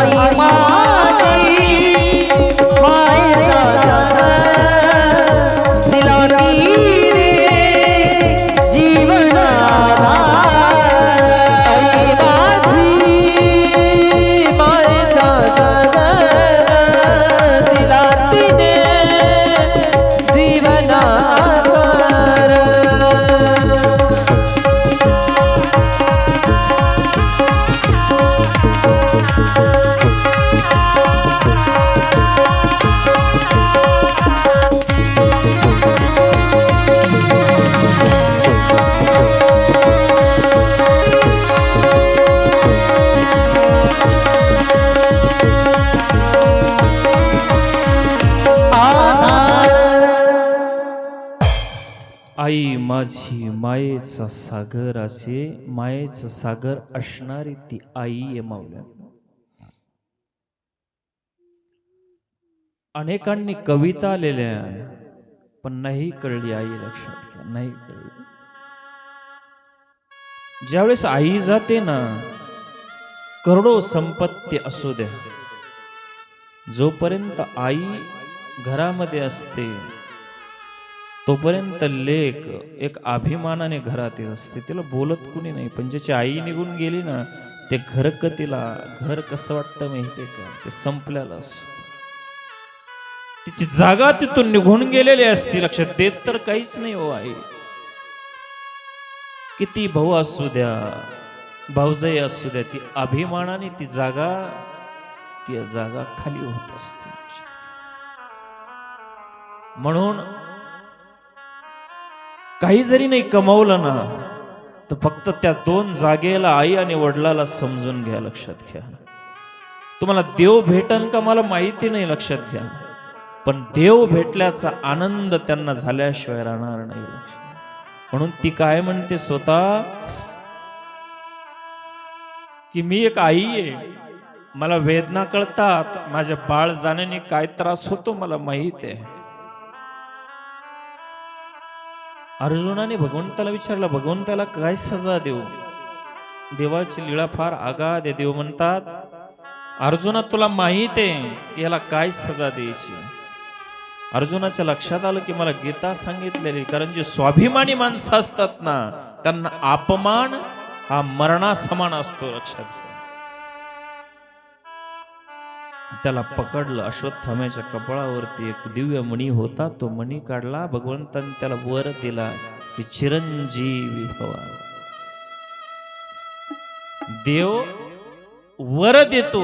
आई माझी मायेचा सागर दिला रे जीवनाधार आई माझी मायेचा सागर दिला तिने जीवनाधार आई माझी मायेचा सागर असे मायेचा सागर असणारी ती आई आहे माऊल्या. अनेकांनी कविता लिहिल्या पण नाही कळली आई. लक्षात घ्या, नाही कळली. ज्यावेळेस आई जाते ना, करोडो संपत्ती असू द्या, जोपर्यंत आई घरामध्ये असते तोपर्यंत लेक एक अभिमानाने घरात येत असते. तिला बोलत कुणी नाही. पण ज्याची आई निघून गेली ना, ते तिला घर कसं वाटतं माहितीये का? ते संपलेलं असतं. तिची जागा तिथून निघून गेलेली असते. लक्षात देत तर काहीच नाही हो आई. किती भाऊ असू द्या, भाऊजाई असू द्या, ती अभिमानाने ती जागा खाली होत असते. म्हणून काही जरी नाही कमावलं ना, तर फक्त त्या दोन जागेला आई आणि वडिलाला समजून घ्या. लक्षात घ्या. तुम्हाला देव भेटन का मला माहिती नाही, लक्षात घ्या, पण देव भेटल्याचा आनंद त्यांना झाल्याशिवाय राहणार नाही. म्हणून ती काय म्हणते स्वतः की मी एक आई आहे, मला वेदना कळतात, माझ्या बाळ जाण्याने काय त्रास होतो मला माहित आहे. अर्जुनाने भगवंताला विचारलं, भगवंताला काय सजा देऊ? देवाची लीळा फार आगाध आहे. देव म्हणतात, अर्जुना तुला माहित आहे याला काय सजा द्यायची? अर्जुनाच्या लक्षात आलं की मला गीता सांगितलेली. कारण जे स्वाभिमानी माणसं असतात ना, त्यांना अपमान हा मरणासमान असतो. लक्षात घ्या. त्याला पकडलं. अश्वत्थाम्याच्या कपाळावरती एक दिव्य मणी होता. तो मणी काढला. भगवंताने त्याला वर दिला की चिरंजीवी भवा. देव वर देतो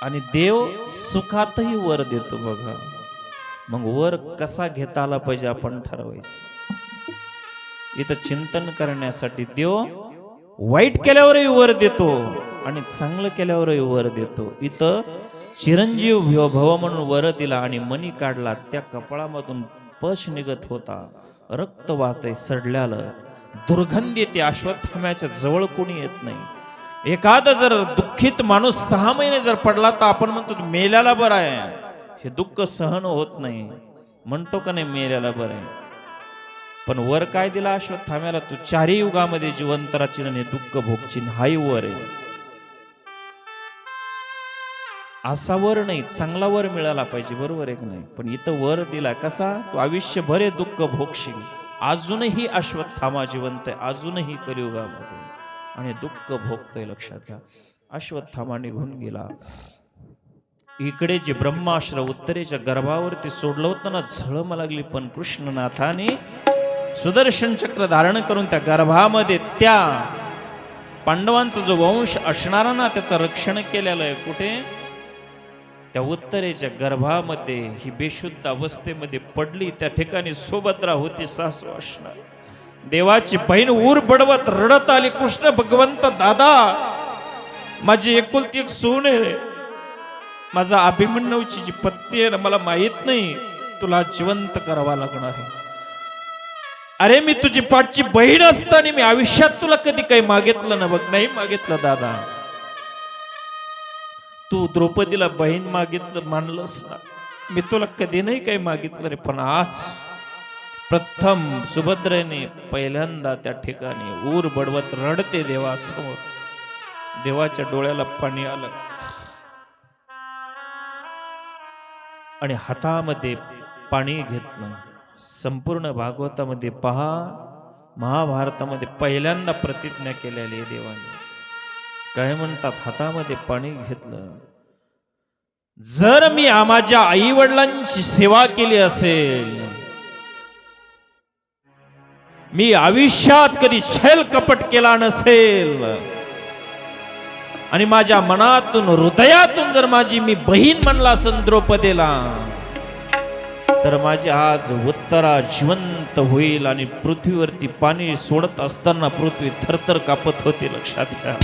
आणि देव सुखातही वर देतो. बघा, मग वर कसा घेता आला पाहिजे आपण ठरवायचं. इथं चिंतन करण्यासाठी देव वाईट केल्यावरही वर देतो आणि चांगलं केल्यावरही वर देतो. इथं चिरंजीव भव म्हणून वर दिला आणि मणी काढला. त्या कपाळामधून पश निघत होता, रक्त वाहतंय सडल्यालं, दुर्गंध येते. अश्वत्थाम्याच्या जवळ कोणी येत नाही. एखादा जर दुःखित माणूस 6 महिने जर पडला तर आपण म्हणतो मेल्याला बरं आहे. हे दुःख सहन होत नाही, म्हणतो का नाही मेल्याला बरं आहे. पण वर काय दिला अश्वत्थाम्याला? तू 4 युगामध्ये जिवंत राहशील आणि दुःख भोगशील. हाही वर आहे. असा वर नाही, चांगला वर मिळाला पाहिजे. बरोबर आहे की नाही? पण इथं वर दिला कसा? तू आयुष्यभर हे दुःख भोगशील. अजूनही अश्वत्थामा जिवंत आहे, अजूनही कलियुगामध्ये, आणि दुःख भोगतोय. लक्षात घ्या. अश्वत्थामा निघून गेला. इकडे जे ब्रह्मास्त्र उत्तरेच्या गर्भावरती सोडलं होतं ना, झळम लागली. पण कृष्णनाथाने सुदर्शन चक्र धारण करून त्या गर्भामध्ये त्या पांडवांचा जो वंश असणारा ना, त्याचं रक्षण केलेलं आहे. कुठे? त्या उत्तरेच्या गर्भामध्ये. ही बेशुद्ध अवस्थेमध्ये पडली. त्या ठिकाणी सुभद्रा होती, सासू असणार. देवाची बहीण ऊर बडवत रडत आली, कृष्ण भगवंत दादा, माझी एकुलती एक सून आहे, माझा अभिमन्यूची जी पत्नी आहे ना, मला माहित नाही, तुला जिवंत करावा लागणार आहे. अरे मी तुझी पाठची बहीण असताना मी आयुष्यात तुला कधी काही मागितलं ना? बघ, नाही मागितलं दादा. तू द्रौपदीला बहीण मागितलं मानलंस ना, मी तुला कधी नाही काही मागितलं रे. पण आज प्रथम सुभद्रेने पहिल्यांदा त्या ठिकाणी ऊर बडवत रडते देवासमोर, देवाच्या डोळ्याला पाणी आलं आणि हातामध्ये पाणी घेतलं. संपूर्ण भागवतामध्ये पहा, महाभारतामध्ये पहिल्यांदा प्रतिज्ञा केलेली आहे देवाने. काय म्हणतात? हातामध्ये पाणी घेतलं. जर मी माझ्या आई वडिलांची सेवा केली असेल, मी आयुष्यात कधी छल कपट केला नसेल आणि माझ्या मनातून हृदयातून जर माझी मी बहीण म्हणला असेल द्रौपदीला, तर माझी आज उत्तरा जिवंत होईल आणि पृथ्वीवरती पाणी सोडत असताना पृथ्वी थरथर कापत होती. लक्षात घ्या.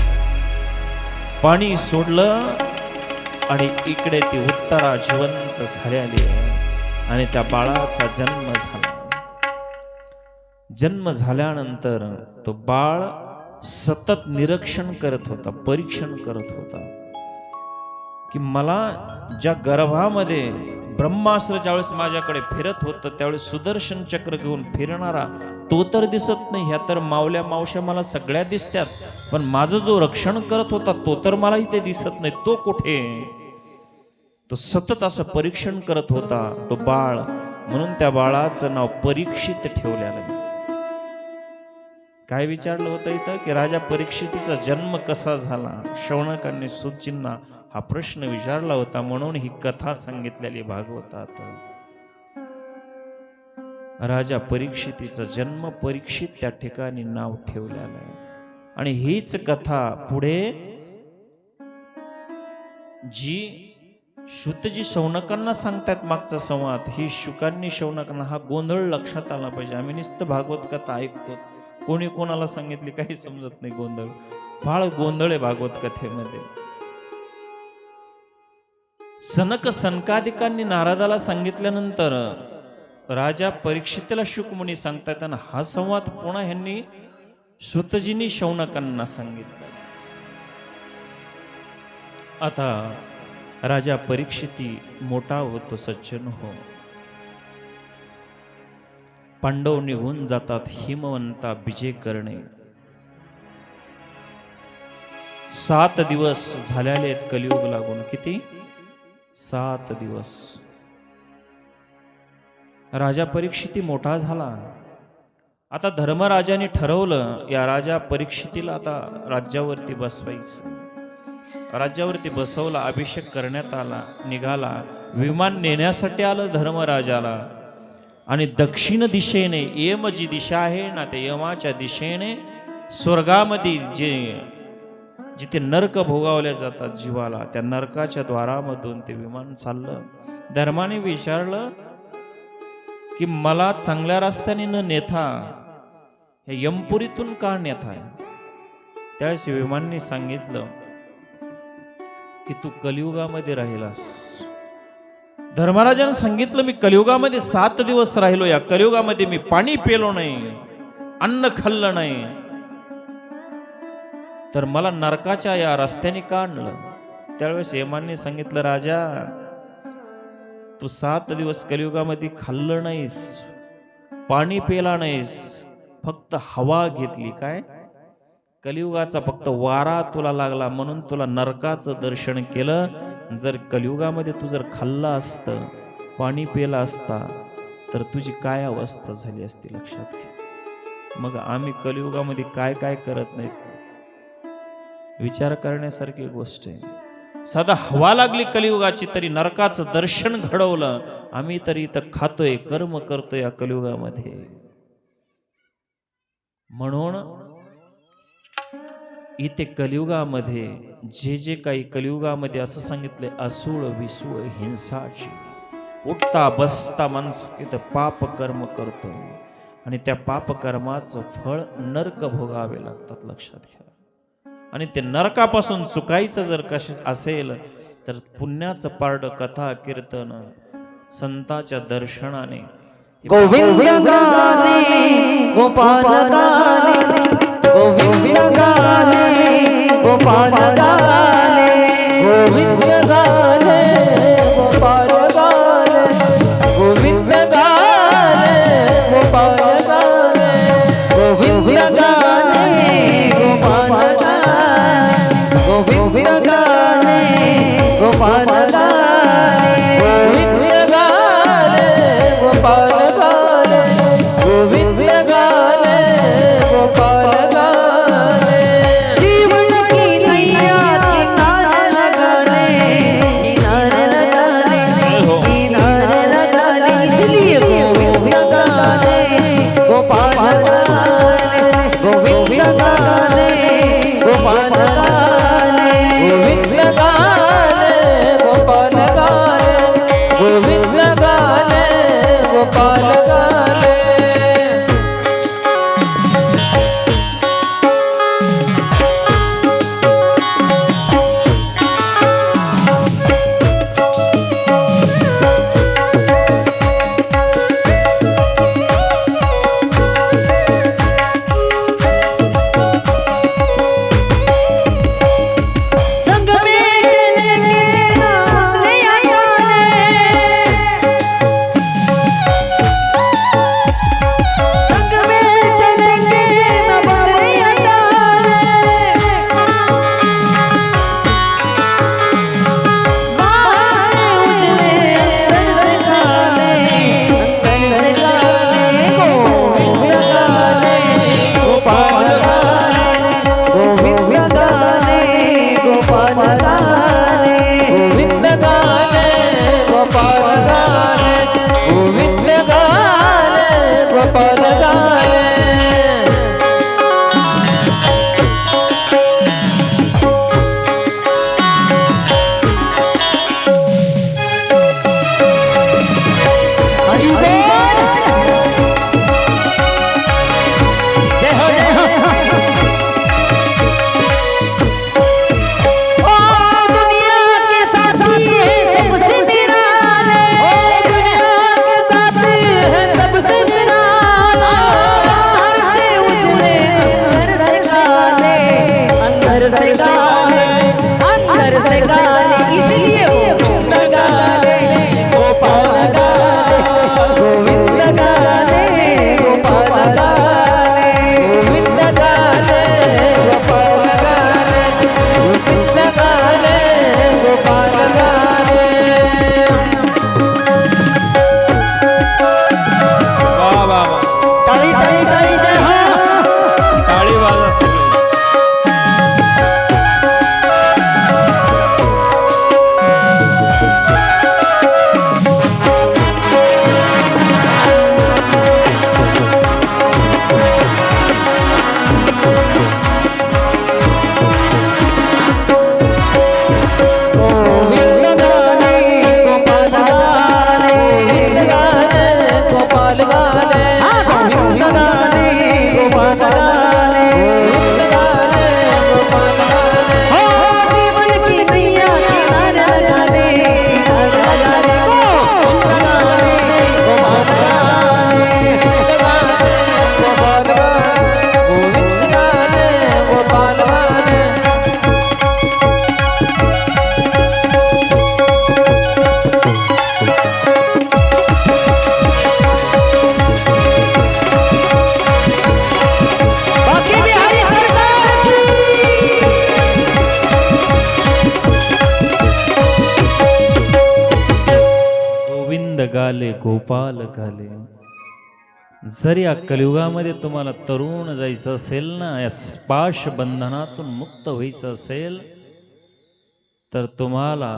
पाणी सोडलं आणि इकडे ती उत्तरा जिवंत झालेली आणि त्या बाळाचा जन्म झाला. जन्म झाल्यानंतर तो बाळ सतत निरीक्षण करत होता, परीक्षण करत होता की मला ज्या गर्भामध्ये ब्रह्मास्त्र ज्यावेळेस माझ्याकडे फिरत होतं त्यावेळेस सुदर्शन चक्र घेऊन फिरणारा तो तर दिसत नाही, ह्या तर मावल्या मावश्या मला सगळ्या दिसतात, पण माझं जो रक्षण करत होता तो तर मला इथे दिसत नाही, तो कुठे? तो सतत असं परीक्षण करत होता तो बाळ. म्हणून त्या बाळाचं नाव परीक्षित ठेवलेलं. काय विचारलं होतं इथं की राजा परीक्षितीचा जन्म कसा झाला? शौनकांनी सूतजींना हा प्रश्न विचारला होता, म्हणून ही कथा सांगितलेली भागवतात. राजा परीक्षितीचा जन्म परीक्षित त्या ठिकाणी नाव ठेवलेलं आहे. आणि हीच कथा पुढे जी शुतजी शौनकांना सांगतात मागचा संवाद, ही शुकांनी शौनकांना, हा गोंधळ लक्षात आला पाहिजे. आम्ही नुसतं भागवत कथा ऐकतो, कोणी कोणाला सांगितली काही समजत नाही. गोंधळ, फार गोंधळ आहे भागवत कथेमध्ये. सनक सनकादिकांनी नारदाला सांगितल्यानंतर राजा परीक्षितीला शुकमुनी सांगतात आणि हा संवाद पुन्हा ह्यांनी श्रुतजींनी शौनकांना सांगितला. आता राजा परीक्षिती मोठा होतो, सज्जन हो. पांडव निघून जातात हिमवंता विजय करणे. 7 दिवस झालेले आहेत कलियुग लागून. किती? 7 दिवस. राजा परीक्षिती मोठा झाला. आता धर्मराजाने ठरवलं या राजा परीक्षितीला आता राज्यावरती बसवायचं. राज्यावरती बसवला, अभिषेक करण्यात आला, निघाला. विमान नेण्यासाठी आलं धर्मराजाला आणि दक्षिण दिशेने यम जी दिशा आहे ना, त्या यमाच्या दिशेने स्वर्गामध्ये जिथे नरक भोगावले जातात जीवाला, त्या नरकाच्या द्वारामधून ते विमान चाललं. धर्माने विचारलं की मला चांगल्या रस्त्याने न नेता हे यमपुरीतून का नेताय? त्यावेळेस विमानने सांगितलं की तू कलियुगामध्ये राहिलास. धर्मराजाने सांगितलं मी कलियुगामध्ये 7 दिवस राहिलो, या कलियुगामध्ये मी पाणी पेलो नाही, अन्न खाल्लं नाही, तर मला नरकाच्या या रस्त्याने का आणलं? त्यावेळेस यमांनी सांगितलं राजा तू 7 दिवस कलियुगामध्ये खाल्लं नाहीस, पाणी पेला नाहीस, फक्त हवा घेतली. काय? कलियुगाचा फक्त वारा तुला लागला म्हणून तुला नरकाचं दर्शन केलं. जर कलियुगामध्ये तू जर खाल्ला असतं, पाणी पेला असता, तर तुझी काय अवस्था झाली असती? लक्षात घे. मग आम्ही कलियुगामध्ये काय काय करत नाही, विचार करण्यासारखी गोष्ट आहे. साधा हवा लागली कलियुगाची तरी नरकाचं दर्शन घडवलं. आम्ही तरी इथं खातोय, कर्म करतोय या कलियुगामध्ये. म्हणून इथे कलियुगामध्ये जे काही कलियुगामध्ये असं सांगितले, असूळ विसूळ हिंसाची उठता बसता माणूस इथं पाप कर्म करतो आणि त्या पाप कर्माचं फळ नरक भोगावे लागतात. लक्षात घ्या. आणि ते नरकापासून चुकायचं जर असेल तर पुण्याचं पारड, कथा कीर्तन, संताच्या दर्शनाने. गोविंद गाणे गोपाल गाणे, गोविंद गाणे गोपाल गाणे, गोविंद गाणे गोपाल गाणे, गोविंद गाणे गोपाल गाणे, गोविंद गाणे गोपाल गाणे, गोविंद गाणे गोपाल गाणे गोविंद गाणे गोपाल गाणे गोविंद गाणे गोपाल गाणे जीवन की नैया किनारे लगाने किनारे लगाने किनारे लगाने इसलिए गोविंद गाने गोपाल गाने गोविंद गाने गोपाल गाने गोविंद गाने गोपाल गाने गोविंद गाने गोपाल गाने गाले गोपाल गाले. जर या कलियुगामध्ये तुम्हाला तरुण जायचं असेल ना, या पाश बंधनातून मुक्त व्हायचं असेल, तर तुम्हाला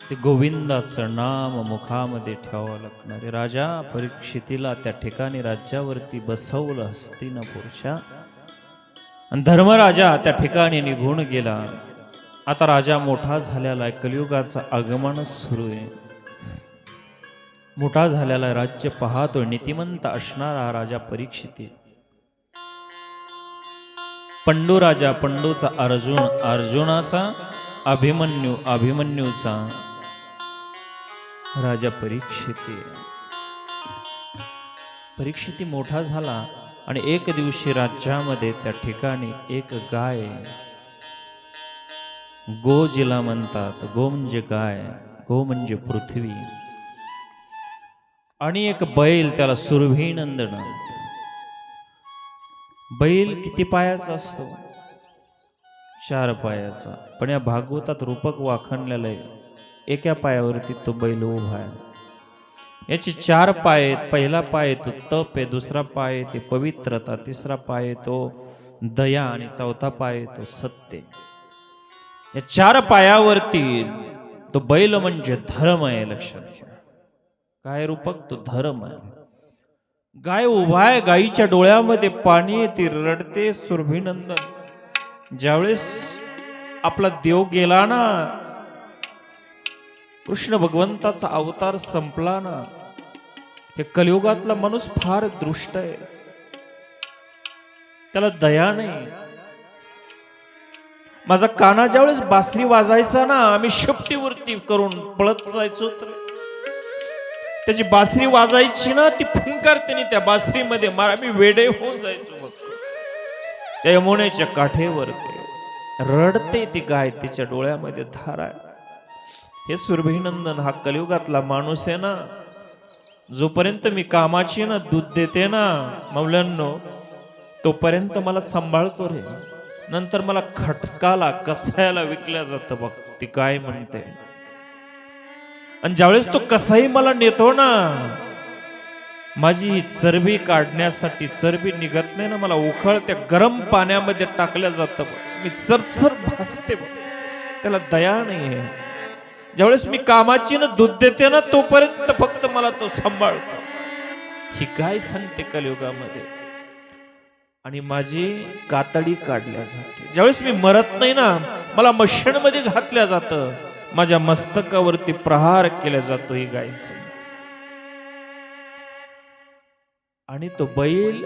ते गोविंदाचं नाम मुखामध्ये ठेवावं लागणार आहे. राजा परीक्षितीला त्या ठिकाणी राज्यावरती बसवलं हस्तिनापूरच्या, आणि धर्मराजा त्या ठिकाणी निघून गेला. आता राजा मोठा झालेला आहे, कलियुगाचं आगमन सुरू आहे. मोठा झालेला राज्य पाहतोय, नीतिमंत असणारा राजा परीक्षिती. पंडू राजा, पंडूचा अर्जुन, अर्जुनाचा अभिमन्यू, अभिमन्यूचा राजा परीक्षिती. परीक्षिती मोठा झाला आणि एक दिवशी राज्यामध्ये त्या ठिकाणी एक गाय, गो जिला म्हणतात, गो म्हणजे गाय, गो म्हणजे पृथ्वी, आणि एक बैल, त्याला सुरभिनंदन. बैल किती पायाचा असतो? 4 पायाचा. पण या भागवतात रूपक वाखणलेलं आहे. एका पायावरती तो बैल उभा आहे. याचे 4 पाय आहेत. पहिला पाय तो तप आहे, दुसरा पाय ते पवित्रता, तिसरा पाय तो दया आणि चौथा पाय तो सत्य. या 4 पायावरती तो बैल म्हणजे धर्म आहे. लक्षात घ्या. काय रूपक? तो धर्म आहे. गाय उभा आहे, गायीच्या डोळ्यामध्ये पाणी, ती रडते. सुरभिनंदन ज्यावेळेस आपला देव गेला ना, कृष्ण भगवंताचा अवतार संपला ना, हे कलियुगातला माणूस फार दृष्ट आहे. त्याला दया नाही. माझा काना ज्यावेळेस बासरी वाजायचा ना, आम्ही शेपटीवरती करून पळत जायचो. तर त्याची बासरी वाजायची ना, ती फुंकारते त्या बासरीमध्ये मार, आम्ही वेडे होऊन जायचो. त्या यमुनेच्या काठेवरती रडते ती गाय, तिच्या डोळ्यामध्ये धार आहे. हे सुरभिनंदन हा कलियुगातला माणूस आहे ना. जोपर्यंत मी कामाची ना दूध देते ना मौल्यांनो, तोपर्यंत मला सांभाळतो रे. नंतर मला खटकाला कसायला विकल्या जातं बघ, ती काय म्हणते. आणि ज्यावेळेस तो कसाही मला नेतो ना, माझी चरबी काढण्यासाठी, चरबी निघत नाही ना, मला उखळ त्या गरम पाण्यामध्ये टाकल्या जातं बघ. मी चरचर भासते बघ. त्याला दया नाहीये. ज्यावेळेस मी कामाची ना दूध देते ना, तोपर्यंत फक्त मला तो सांभाळतो. ही काय सांगते कलियुगामध्ये. आणि माझी कातडी काढल्या जाते. ज्यावेळेस मी मरत नाही ना, मला मशीनमध्ये घातल्या जातं, माझ्या मस्तकावरती प्रहार केला जातो. ही गाय सांगते. आणि तो बैल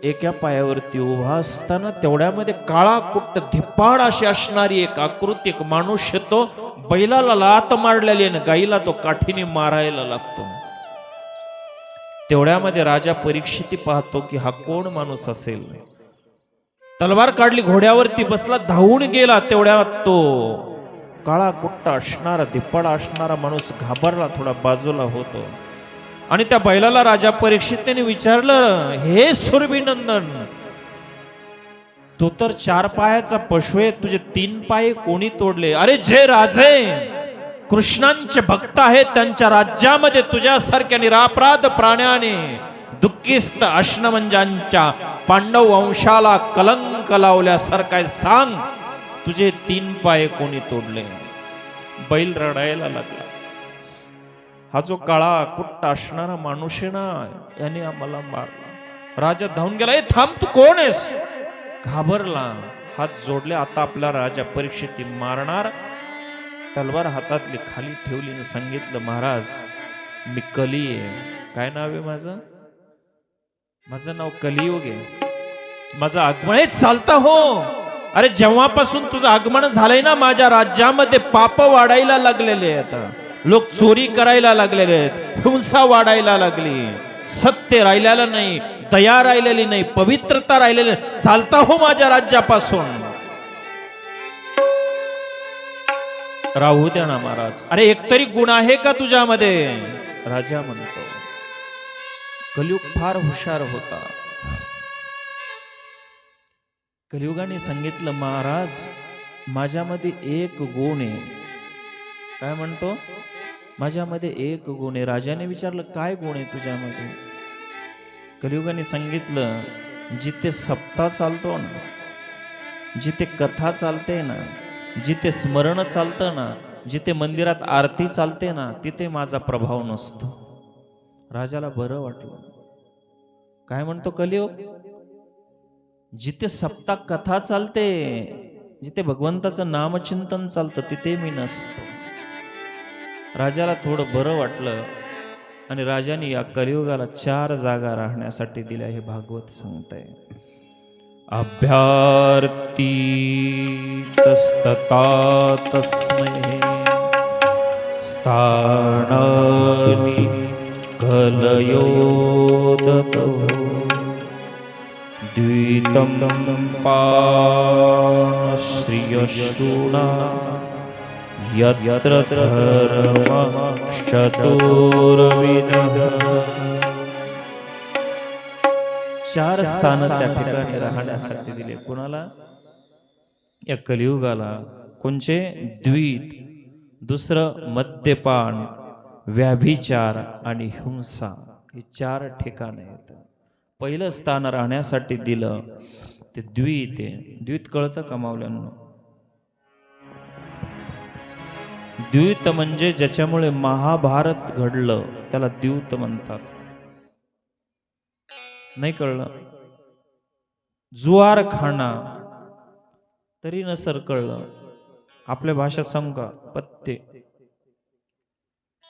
एका पायावरती उभा असताना तेवढ्यामध्ये काळा कुट्ट धिप्पाड अशी असणारी एक आकृती, एक माणूस येतो. बैलाला लात मारलेली आणि गाईला तो काठीने मारायला लागतो. तेवढ्यामध्ये राजा परीक्षिती पाहतो की हा कोण माणूस असेल. तलवार काढली, घोड्यावरती बसला, धावून गेला. तेवढ्यात तो काळा कुट्टा असणारा, धिप्पाड असणारा माणूस घाबरला, थोडा बाजूला होतो. आणि त्या बैलाला राजा परीक्षितीने विचारलं, हे सुरभिनंदन, तू तर 4 पायाचा पशु आहे, तुझे 3 पाय कोणी तोडले? अरे जे राजे कृष्णांचे भक्त आहेत, त्यांच्या राज्यामध्ये तुझ्यासारख्या निरापराध प्राण्याने, दुःखिस्त अश्नमंजांच्या पांडव वंशाला कलंक लावल्यासारखं सांग, तुझे 3 पाय कोणी तोडले? बैल रडायला लागला. हा जो काळा कुट्टा असणारा माणूस आहे ना, याने आम्हाला मारला. राजा धावून गेला. थांब, तू कोण आहेस? घाबरला, हात जोडले. आता आपला राजा परीक्षिती मारणार. तलवार हातातली खाली ठेवली आणि सांगितलं, महाराज मी कली आहे. काय नाव आहे माझं? माझं नाव कलियुग आहे. माझं आगमन आहे. चालता हो. अरे जेव्हापासून तुझं आगमन झालंय ना, माझ्या राज्यामध्ये पाप वाढायला लागलेले आहेत. लोक चोरी करायला लागलेले आहेत, हिंसा वाढायला लागली, सत्य राहिलेलं नाही, दया राहिलेली नाही, पवित्रता राहिलेली नाही. चालता हो माझ्या राज्यापासून. राहू द्या ना महाराज. अरे एकतरी गुण आहे का तुझ्यामध्ये? राजा म्हणतो. कलियुग फार हुशार होता. कलियुगाने सांगितलं, महाराज माझ्यामध्ये एक गुण आहे. काय म्हणतो? माझ्यामध्ये एक गुण आहे. राजाने विचारलं, काय गुण आहे तुझ्यामध्ये? कलियुगाने सांगितलं, जिथे सप्ताह चालतो ना, जिथे कथा चालते ना, जिथे स्मरण चालतं ना, जिथे मंदिरात आरती चालते ना, तिथे माझा प्रभाव नसतो. राजाला बरं वाटलं. काय म्हणतो कलियुग? जिथे सप्ताह कथा चालते, जिथे भगवंताचं नामचिंतन चालतं, तिथे मी नसतो. राजाला थोडं बरं वाटलं आणि राजाने या कलियुगाला 4 जागा राहण्यासाठी दिल्या. हे भागवत सांगतंय. अभ्यार्ती तस्तता तस्मै स्थानानि कलयो दतो द्वितं पाश्रियशूना यत्र धर्मश्चतुर्विधः. 4 स्थान त्या ठिकाणी राहण्यासाठी दिले. कुणाला? या कलियुगाला कोणचे द्वित, दुसरं मद्यपान, व्याभिचार आणि हिंसा हे 4 ठिकाण आहेत. पहिलं स्थान राहण्यासाठी दिलं ते द्वित आहे. द्वित कळतं का मावल्यांनो? द्यूत म्हणजे ज्याच्यामुळे महाभारत घडलं त्याला द्यूत म्हणतात. नाही कळलं? जुआर खाना तरी नसर कळलं. आपल्या भाषेत सांगू का? पत्ते,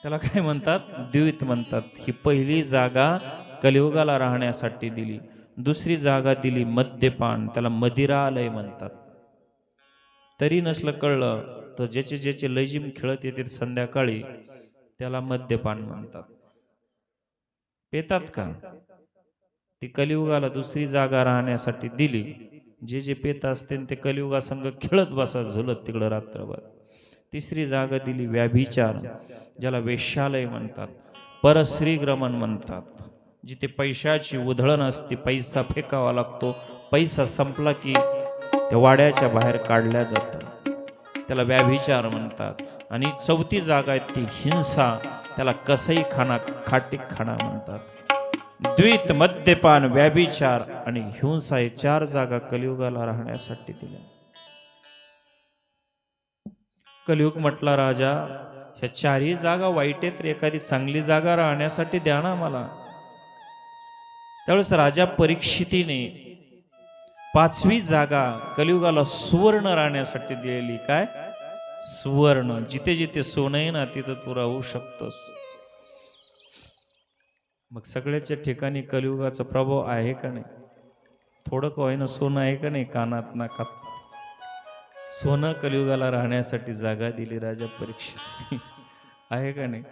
त्याला काय म्हणतात? द्यूत म्हणतात. ही पहिली जागा कलियुगाला राहण्यासाठी दिली. दुसरी जागा दिली मद्यपान, त्याला मदिरालय म्हणतात. तरी नसलं कळलं तर ज्याचे ज्याचे लयजिम खेळत येते संध्याकाळी त्याला मद्यपान म्हणतात. पेतात का? ती कलियुगाला दुसरी जागा राहण्यासाठी दिली. जे जे पेत असते ते कलियुगासंग खेळत बसा झुलत तिकडं रात्रभर. तिसरी जागा दिली व्याभिचार, ज्याला वेश्यालय म्हणतात, परश्रीग्रमण म्हणतात. जिथे पैशाची उधळण असते, पैसा फेकावा लागतो, पैसा संपला की त्या वाड्याच्या बाहेर काढल्या जातं, त्याला व्याभिचार म्हणतात. आणि चौथी जागा आहे ती हिंसा, त्याला कसाई खाना, खाटी खाना म्हणतात. द्वित, मद्यपान, व्याभिचार आणि हिंसा हे 4 जागा कलियुगाला राहण्यासाठी दिल्या. कलियुग म्हटला राजा ह्या 4ही जागा वाईट आहेत, तर एखादी चांगली जागा राहण्यासाठी द्या ना मला. त्यावेळेस राजा परीक्षितीने 5वी जागा कलियुगाला सुवर्ण राहण्यासाठी दिलेली. काय? सुवर्ण. जिथे जिथे सोनं आहे ना तिथं तू राहू शकतोस. मग सगळ्याच्या ठिकाणी कलियुगाचा प्रभाव आहे का नाही? थोडं का होईना सोनं आहे का नाही? कानात नाकात सोनं कलियुगाला राहण्यासाठी जागा दिली राजा परीक्षित आहे का नाही?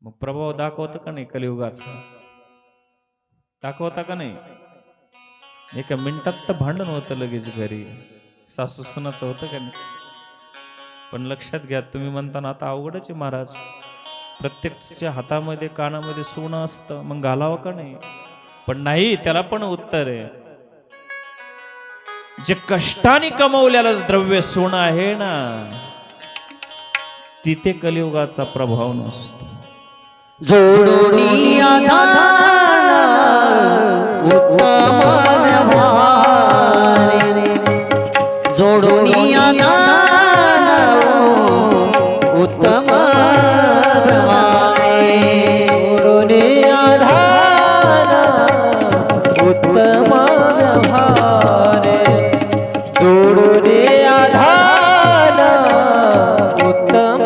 मग प्रभाव दाखवतं का नाही कलियुगाचा? दाखवता का नाही? एका मिनिटात तर भांडण होतं लगेच घरी, सासू सुनाचं होतं का नाही? पण लक्षात घ्या, तुम्ही म्हणताना आता अवघडच आहे महाराज, प्रत्येकाच्या हातामध्ये कानामध्ये सोनं असतं, मग घालावं का नाही? पण नाही, त्याला पण उत्तर आहे. जे कष्टाने कमवलेलं द्रव्य सोनं आहे ना, तिथे कलियुगाचा प्रभाव नसतो. जोडोनी आधार उत्तम व्यवहारे, जोडोनी आधार उत्तम व्यवहारे, जोडोनी आधार उत्तम व्यवहारे, जोडोनी आधार उत्तम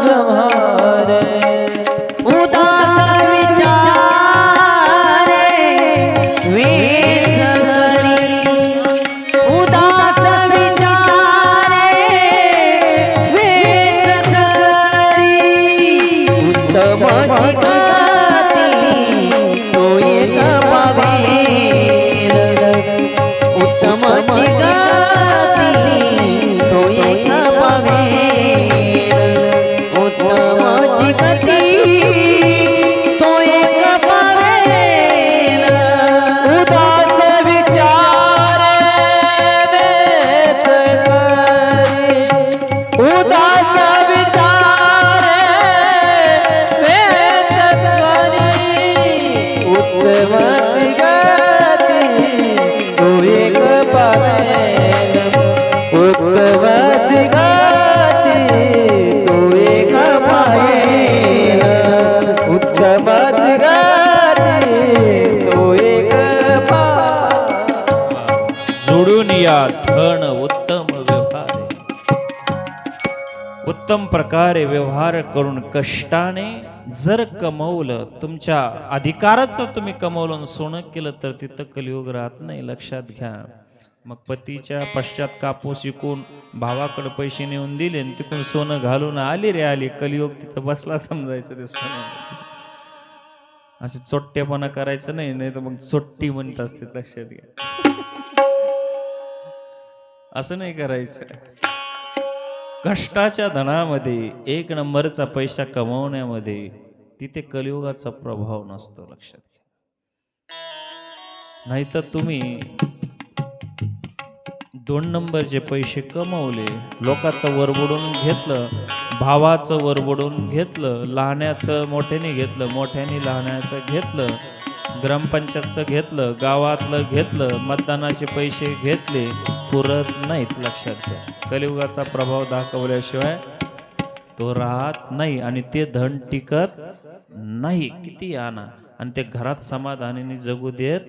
व्यवहारे. उदास विचारे वेच करी, उदास विचारे वेच करी, उत्तम ठिकाणी तो एक पावेल, उत्तम ठिकाणी तो एक पावेल, उत्तम ठिकाणी तो एक पावेल. उदास विचारे वेच करी, उदास विचारे वेच करी, उत्तम ठिकाणी तो एक पावेल, उत्तम ठिकाणी तो एक पावेल, उत्तम ठिकाणी तो एक पावेल. जोडून या धन उत्तम व्यवहार, उत्तम प्रकारे व्यवहार करून कष्टाने जर कमवलं, तुमच्या अधिकाराचं तुम्ही कमवलं आणि सोनं केलं तर तिथं कलियुग राहत नाही. लक्षात घ्या. मग पतीच्या पश्चात कापूस विकून भावाकडे पैसे नेऊन दिले आणि तिकडून सोनं घालून आली रे आली, कलियुग तिथं बसला समजायचं ते सोनं. असे चोट्टेपणा करायचं नाही, नाही तर मग चोट्टी म्हणत असते. लक्षात घ्या, असं नाही करायचं. कष्टाच्या धनामध्ये, 1 नंबरचा पैसा कमवण्यामध्ये तिथे कलियुगाचा प्रभाव नसतो. लक्षात घ्या. नाहीतर तुम्ही 2 नंबरचे पैसे कमवले, लोकांचं वरबडून घेतलं, भावाचं वरबडून घेतलं, लहान्याचं मोठ्याने घेतलं, मोठ्याने लहान्याचं घेतलं, ग्रामपंचायतचं घेतलं, गावातलं घेतलं, मतदानाचे पैसे घेतले, पुरत नाहीत. लक्षात घ्या, कलियुगाचा प्रभाव दाखवल्याशिवाय तो राहत नाही आणि ते धन टिकत नाही. किती आणा आणि ते घरात समाधानाने जगू देत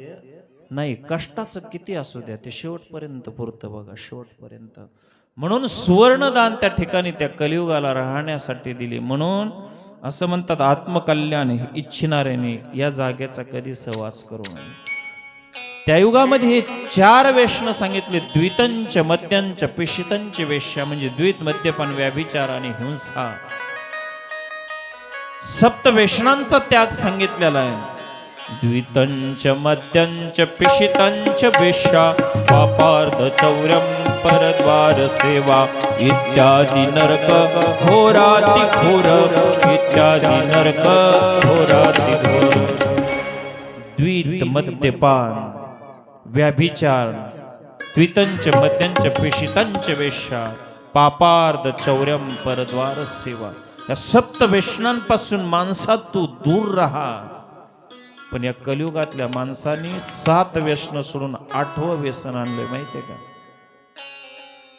नाही. कष्टाचं किती असू द्या, ते शेवटपर्यंत पुरतं बघा, शेवटपर्यंत. म्हणून सुवर्णदान त्या ठिकाणी त्या कलियुगाला राहण्यासाठी दिली. म्हणून असं म्हणतात, आत्मकल्याण इच्छिणाऱ्याने या जागेचा कधी सहवास करू नये. त्या युगामध्ये हे 4 व्यसन सांगितले, द्वितंच, मद्यंच, पिशितंच वेश्या, म्हणजे द्वित, मद्यपान, व्याभिचार आणि हिंसा. सप्त व्यसनांचा त्याग सांगितलेला आहे. द्वितंच, मद्यंच, पिशितंच वेश्या, पापार्ध, चौर्यम, परद्वार सेवा, इत्यादी नरक घोराति घोर, इत्यादी नरक घोराति घोर. द्वित, मद्यपान, व्याभिचार, द्वितंच, मद्यंच, पिशितंच वेश्या, पापार्ध, चौर्यम, परद्वार सेवा. या सप्त व्यसनांपासून माणसा तू दूर राहा. पण या कलियुगातल्या माणसांनी 7 व्यसन सोडून 8वं व्यसन आणलंय, माहितीये का?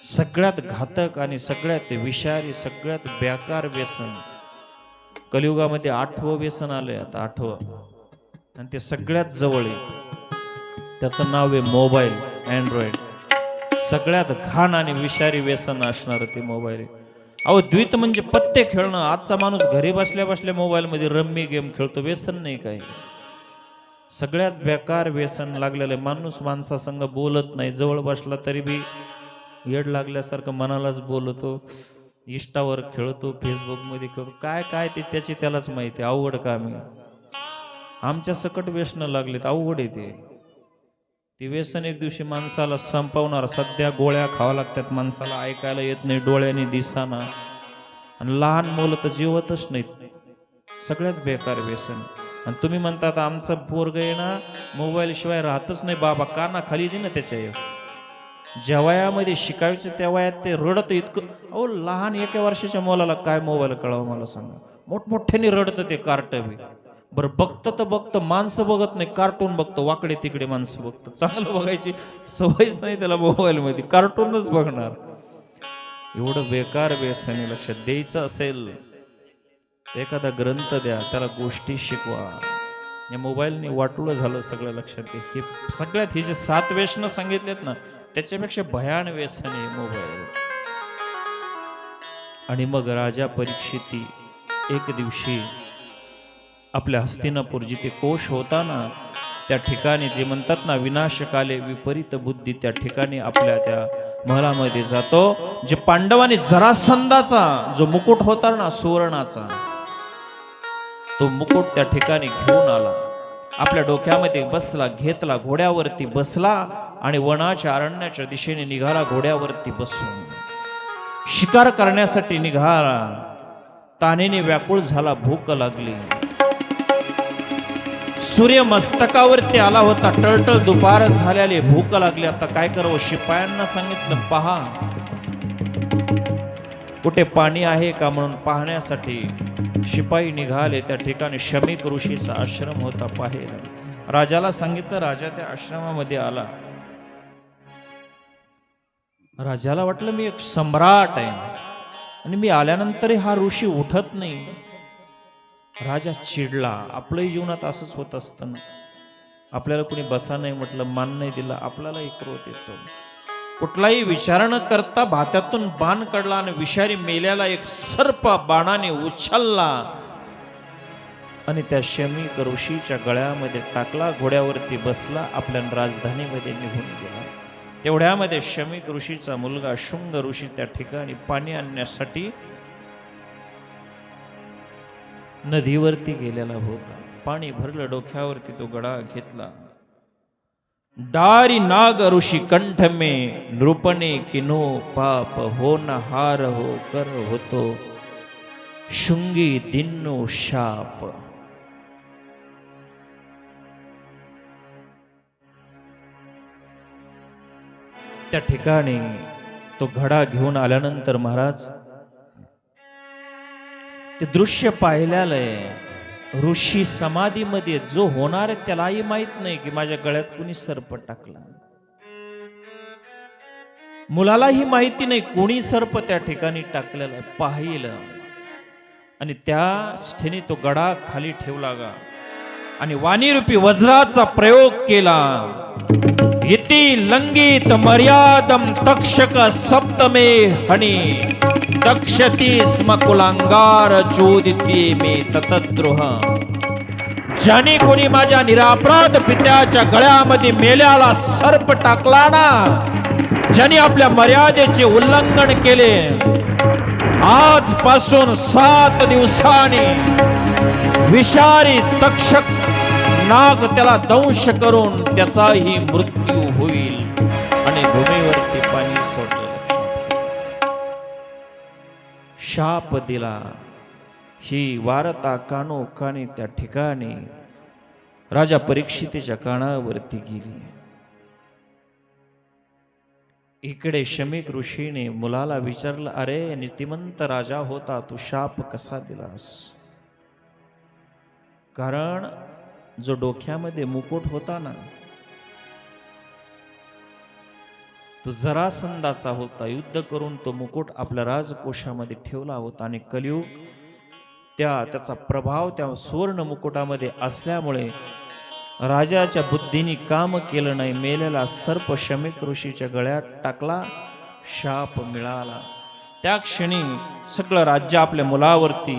सगळ्यात घातक आणि सगळ्यात विषारी, सगळ्यात बेकार व्यसन कलियुगामध्ये 8वं व्यसन आलंय. आता 8वं, आणि ते सगळ्यात जवळ आहे. त्याचं नाव आहे मोबाईल, अँड्रॉइड. सगळ्यात घाण आणि विषारी व्यसन असणार ते मोबाईल आहे. अहो, द्वित म्हणजे पत्ते खेळणं. आजचा माणूस घरी बसल्या बसल्या मोबाईलमध्ये रम्मी गेम खेळतो. व्यसन नाही काही. सगळ्यात बेकार व्यसन लागलेलं. माणूस माणसासंग बोलत नाही, जवळ बसला तरी बी येड लागल्यासारखं मनालाच बोलतो, इंस्टावर खेळतो, फेसबुकमध्ये खेळतो, काय काय ते त्याची त्यालाच माहिती. अवघड काम आहे. आमच्या सकट व्यसन लागलेत, अवघड आहे ते व्यसन. एक दिवशी माणसाला संपवणार. सध्या गोळ्या खावा लागतात माणसाला, ऐकायला येत नाही, डोळ्याने दिसाना, आणि लहान मुलं तर जेवतच नाहीत. सगळ्यात बेकार व्यसन. आणि तुम्ही म्हणतात आमचं पोरग आहे ना मोबाईल शिवाय राहतच नाही. बाबा काना खाली दे ना त्याच्या. ज्या वयामध्ये शिकायचं त्या वयात ते रडत इतकं. अहो, लहान 1 वर्षाच्या मुलाला काय मोबाईल कळावं मला सांगा. मोठमोठ्याने रडतं ते. कार्ट बी बरं बघतं तर बघतं, माणसं बघत नाही, कार्टून बघतं. वाकडे तिकडे माणसं बघतं. चांगलं बघायची सवयच नाही त्याला मोबाईलमध्ये, कार्टूनच बघणार. एवढं बेकार व्यसन. लक्षात द्यायचं असेल एखादा ग्रंथ द्या, त्याला गोष्टी शिकवा. या मोबाईलने वाटुळं झालं सगळं. लक्षात घ्या. हे सगळ्यात हे जे 7 व्यसन सांगितलेत ना, त्याच्यापेक्षा भयान व्यसन आहे मोबाईल. आणि मग राजा परीक्षिती एक दिवशी आपल्या हस्तिनापूर जिथे कोश होता ना, त्या ठिकाणी ते म्हणतात ना, विनाशकाले विपरीत बुद्धी, त्या ठिकाणी आपल्या त्या महलामध्ये जातो. जे पांडवांनी जरासंधाचा जो मुकुट होता ना सुवर्णाचा, तो मुकुट त्या ठिकाणी घेऊन आला. आपल्या डोक्यामध्ये बसला, घेतला, घोड्यावरती बसला आणि वनाच्या अरण्याच्या दिशेने निघाला. घोड्यावरती बसून शिकार करण्यासाठी निघाला. तानेने व्याकुळ झाला, भूक लागली. सूर्य मस्तकावरती आला होता. टळटळ दुपार झाल्याले, भूक लागली. आता काय करावं? शिपायांना सांगितलं, पहा कुठे पाणी आहे का म्हणून पाहण्यासाठी शिपाई निघाले. त्या ठिकाणी शमीक ऋषीचा आश्रम होता. पाहिला. राजाला सांगितलं. राजा त्या आश्रमामध्ये आला. राजाला वाटलं मी एक सम्राट आहे आणि मी आल्यानंतरही हा ऋषी उठत नाही. राजा चिडला. आपल्याही जीवनात असंच होत असतं ना. आपल्याला कुणी बसा नाही म्हटलं, मान नाही दिला, आपल्यालाही क्रोध येतो. कुठलाही विचार न करता भात्यातून बाण काढला आणि विषारी मेल्याला एक सर्प बाणाने उचलला आणि त्या शमीक ऋषीच्या गळ्यामध्ये टाकला. घोड्यावरती बसला, आपल्या राजधानीमध्ये निघून गेला. तेवढ्यामध्ये शमीक ऋषीचा मुलगा शुंग ऋषी त्या ठिकाणी पाणी आणण्यासाठी नदीवरती गेलेला होता. पाणी भरलं डोक्यावरती, तो गडा घेतला. डारी नाग ऋषी कंठ में नृपने किनो पाप हो न हार हो कर होतो शुंगी दिन्नो शाप. त्या ठिकाणी तो घडा घेऊन आल्यानंतर महाराज ते दृश्य पाहिल्यालंय ऋषी समाधीमध्ये जो होणार आहे त्यालाही माहित नाही की माझ्या गळ्यात कुणी सर्प टाकला. मुलालाही माहिती नाही कोणी सर्प त्या ठिकाणी टाकलेला आहे. पाहिलं आणि त्या ठिकाणी तो गडा खाली ठेवला गा आणि वाणीरूपी वज्राचा प्रयोग केला. इति लंगित मर्यादम तक्षक सप्तमे हनी तक्षती स्म कुलांगार चोदिती मे ततद्रोह. ज्याने कोणी माझ्या निरापराध पित्याच्या गळ्यामध्ये मेल्याला सर्प टाकला ना, ज्याने आपल्या मर्यादेचे उल्लंघन केले, आजपासून 7 दिवसांनी विषारी तक्षक नाग त्याला दंश करून त्याचाही मृत्यू होईल आणि भूमीवरती पाणी सोडलं. शाप दिला. ही वार्ता कानोकानी त्या ठिकाणी राजा परीक्षितीच्या कानावरती गेली. इकडे शमीक ऋषीने मुलाला विचारलं, अरे नीतिमंत राजा होता, तू शाप कसा दिलास? कारण जो डोक्यामध्ये मुकुट होता ना, तो जरासंधाचा होता. युद्ध करून तो मुकुट आपल्या राजकोशामध्ये ठेवला होता आणि कलियुग त्याचा प्रभाव त्या सुवर्ण मुकुटामध्ये असल्यामुळे राजाच्या बुद्धीने काम केलं नाही. मेलेला सर्प शमीक ऋषीच्या गळ्यात टाकला, शाप मिळाला. त्या क्षणी सगळं राज्य आपल्या मुलावरती,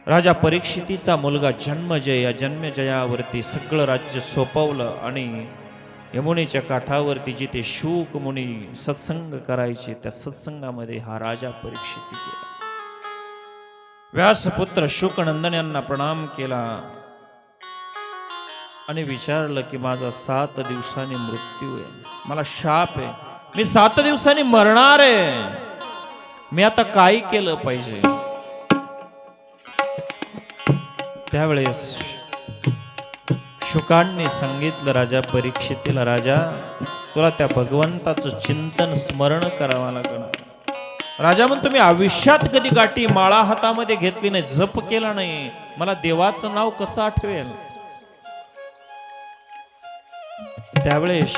राजा परीक्षितीचा मुलगा जन्मजय, या जन्मजयावरती सगळं राज्य सोपवलं आणि यमुनेच्या काठावरती जिथे शुक मुनी सत्संग करायचे त्या सत्संगामध्ये हा राजा परीक्षिती गेला. व्यासपुत्र शुकनंदन यांना प्रणाम केला आणि विचारलं की माझा 7 दिवसांनी मृत्यू आहे, मला शाप आहे, मी 7 दिवसांनी मरणार आहे, मी आता काय केलं पाहिजे? त्यावेळेस शुकांनी सांगितलं राजा परीक्षितीला, राजा तुला त्या भगवंताचं चिंतन स्मरण करावं लागणार. राजा म्हणतो, मी आयुष्यात कधी गाठी माळा हातामध्ये घेतली नाही, जप केला नाही, मला देवाचं नाव कसं आठवेल? त्यावेळेस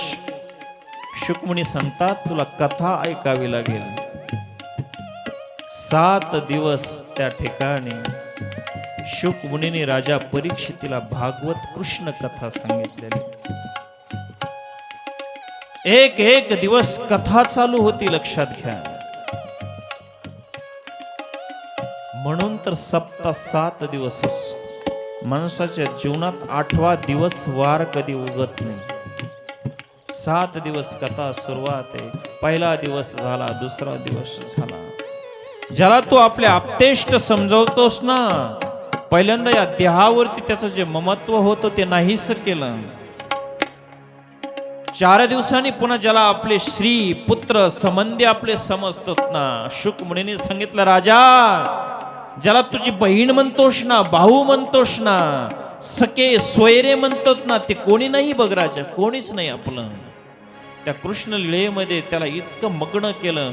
शुकमुनी सांगतात, तुला कथा ऐकावी लागेल. 7 दिवस त्या ठिकाणी शुक मुनीने राजा परीक्षितीला भागवत कृष्ण कथा सांगितलेली. एक दिवस कथा चालू होती, लक्षात घ्या. म्हणून तर सप्ताह 7 दिवस असतो. माणसाच्या जीवनात 8वा दिवस वार कधी उगत नाही. 7 दिवस कथा सुरुवात आहे. पहिला दिवस झाला, दुसरा दिवस झाला. ज्याला तू आपले आप्तेष्ट समजवतोस ना, पहिल्यांदा या देहावरती त्याचं जे ममत्व होतं ते नाहीस केलं. 4 दिवसांनी पुन्हा ज्याला आपले श्री पुत्र संबंधी आपले समजतात ना, शुक मुनीने सांगितलं, राजा ज्याला तुझी बहीण म्हणतोस ना, भाऊ म्हणतोस ना, सखे सोयरे म्हणतात ना, ते कोणी नाही बघ राजा, कोणीच नाही आपलं. त्या कृष्ण लीळेमध्ये त्याला इतकं मग्न केलं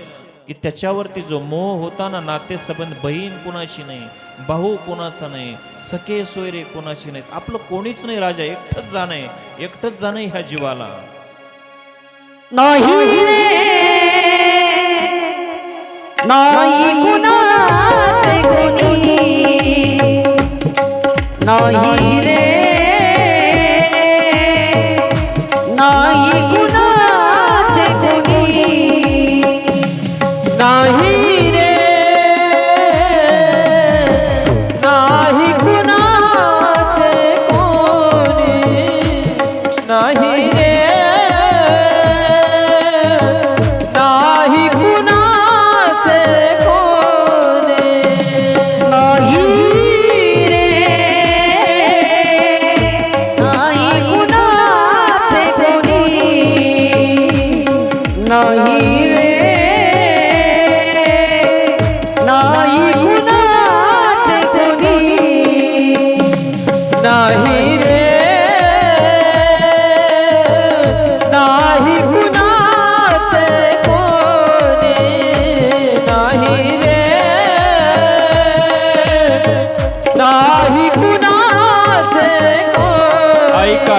की त्याच्यावरती जो मोह होता ना, नाते संबंध, बहीण कुणाची नाही, भाऊ कुणाचा नाही, सखे सोयरे कुणाची नाही, आपलं कोणीच नाही राजा, एकटंच जाणं ह्या जीवाला. नाही रे नाही कुणाचे कोणी, नाही रे नाही कुणाचे कोणी, नाही रे नाही कुणाचे कोणी, नाही रे नाही कुणाचे कोणी, नाही रे नाही कुणाचे कोणी, नाही रे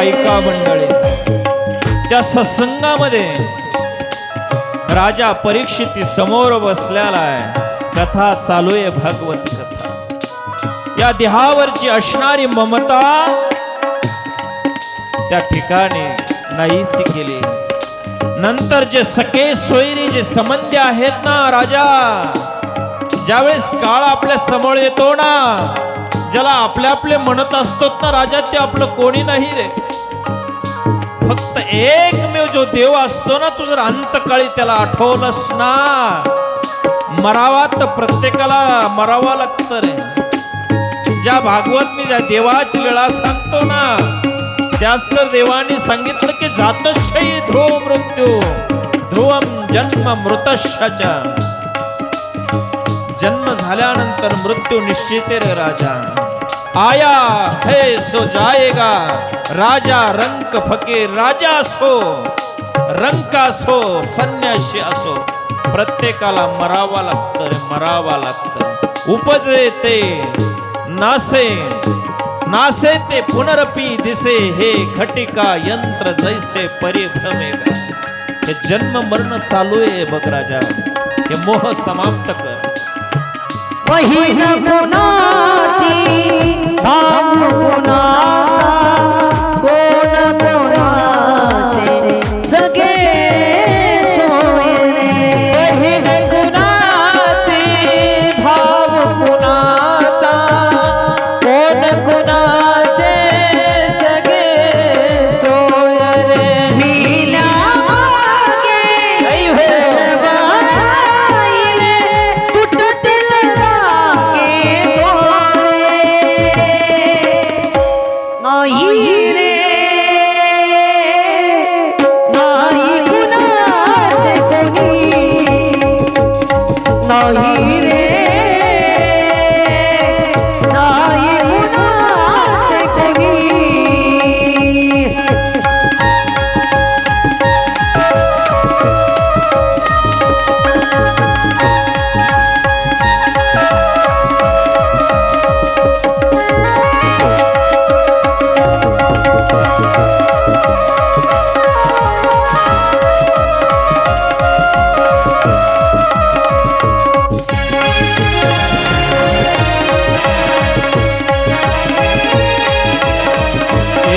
ऐका मंडळी, त्या सत्संगामध्ये राजा परीक्षिती समोर बसलेला आहे. कथा चालू आहे, भागवत कथा. या देहावरची असणारी ममता त्या ठिकाणी नाहीशी केली. नंतर जे सखे सोयरी जे संबंधी आहेत ना राजा, ज्यावेळेस काळ आपल्या समोर येतो ना, ज्याला आपले म्हणत असतो ना राजा, ते आपलं कोणी नाही रे. फक्त एकमेव जो देव असतो ना, तू जर अंतकाळी त्याला आठवलंस ना, मरावा तर प्रत्येकाला मरावा लागतं रे. ज्या भागवत मी ज्या देवाची लीळा सांगतो ना, त्याच तर देवाने सांगितलं की जातशयी ध्रुव मृत्यू ध्रुवम जन्म मृतश्च. जन्म झाल्यानंतर मृत्यू निश्चित रे राजा. आया है सो जाएगा, राजा रंक फकीर, राजा असो रंक असो संन्यासी असो, प्रत्येकाला मरावा लागतं रे, मरावा लागतं. उपजे ते नासे, नासे ते पुनरपी दिसे, हे घटिका यंत्र जैसे परिभ्रमेगा. हे जन्म मरण चालू आहे बघ राजा, हे मोह समाप्त कर. वही न गुणाची धाम गुणाचा, कोण कोणाचे सगळे सोयरे. वही न गुणाची भाव गुणाचा, कोण गुणाचे सगळे सोय रे. मिला मागे वाहिले, तुटतील राखे डोळे. नाही रे, नाही कुणाचे कोणी, नाही रे, नाही कुणाचे कोणी.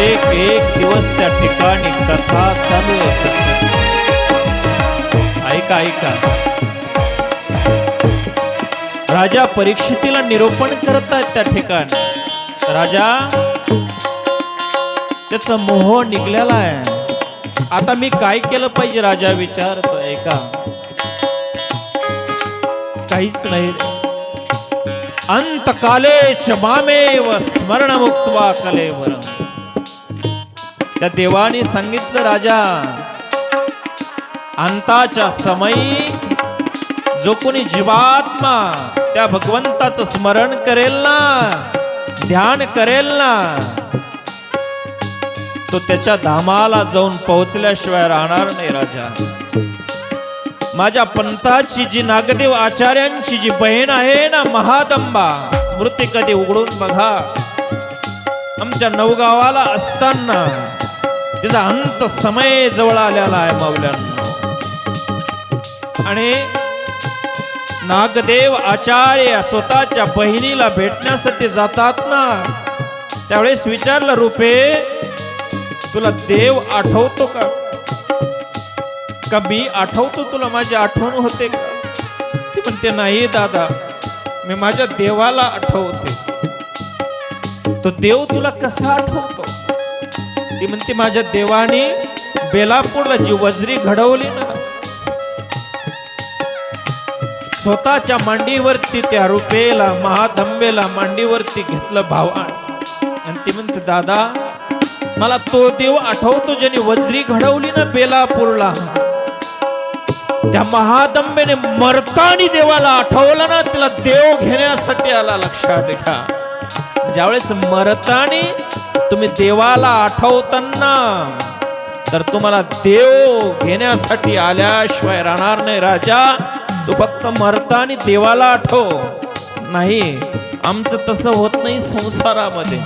एक दिवस त्या ठिकाणी कथा चालू आहे. ऐका ऐका, राजा परीक्षितीला निरूपण करतात त्या ठिकाणी. राजा त्याचा मोह निघलेला आहे. आता मी काय केलं पाहिजे राजा विचारतो. ऐका, काहीच नाही. अंतकाले मामेव स्मरण मुक्त्वा कलेवरम. त्या देवाने सांगितलं राजा, अंताच्या समयी जो कोणी जीवात्मा त्या भगवंताचं स्मरण करेल ना, ध्यान करेल ना, तो त्याच्या धामाला जाऊन पोहोचल्याशिवाय राहणार नाही राजा. माझ्या पंथाची जी नागदेव आचार्यांची जी बहीण आहे ना महादंबा, स्मृती कधी उघडून बघा. आमच्या नवगावाला असताना तिचा अंत समय जवळ आलेला आहे माऊल्यांना. आणि नागदेव आचार्य स्वतःच्या बहिणीला भेटण्यासाठी जातात ना, त्यावेळेस विचारलं, रूपे तुला देव आठवतो का? का मी आठवतो तुला, माझी आठवण होते का? ती म्हणते नाही दादा, मी माझ्या देवाला आठवते. तो देव तुला कसा आठवतो? ती म्हणते माझ्या देवाने बेलापूरला जी वज्री घडवली ना, स्वतःच्या मांडीवरती त्या रूपेला महादंबेला मांडीवरती घेतलं भावान. आणि ती म्हणते दादा मला तो देव आठवतो ज्याने वज्री घडवली ना बेलापूरला. त्या महादंबेने मरतानी देवाला आठवलं ना, तिला देव घेण्यासाठी आला. लक्षात घ्या, ज्यावेळेस मरतानी तुम्ही देवाला आठवताना, तर तुम्हाला देव घेण्यासाठी आल्याशिवाय राहणार नाही राजा. तू फक्त मरतानी देवाला आठव. नाही, आमचं तसं होत नाही संसारामध्ये.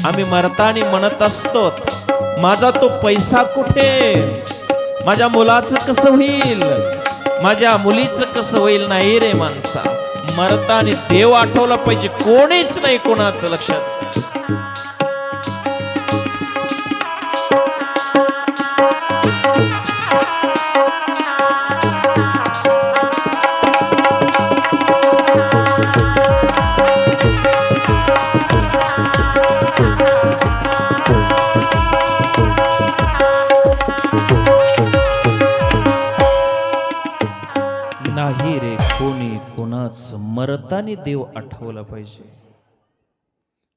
आम्ही मरतानी म्हणत असतो, माझा तो पैसा कुठे, माझ्या मुलाचं कसं होईल, माझ्या मुलीचं कसं होईल. नाही रे माणसा, मरतानी देव आठवला पाहिजे, कोणीच नाही कोणाचं. लक्षात नाही रे कोणी कोणाच, मरतानी देव आठवला पाहिजे.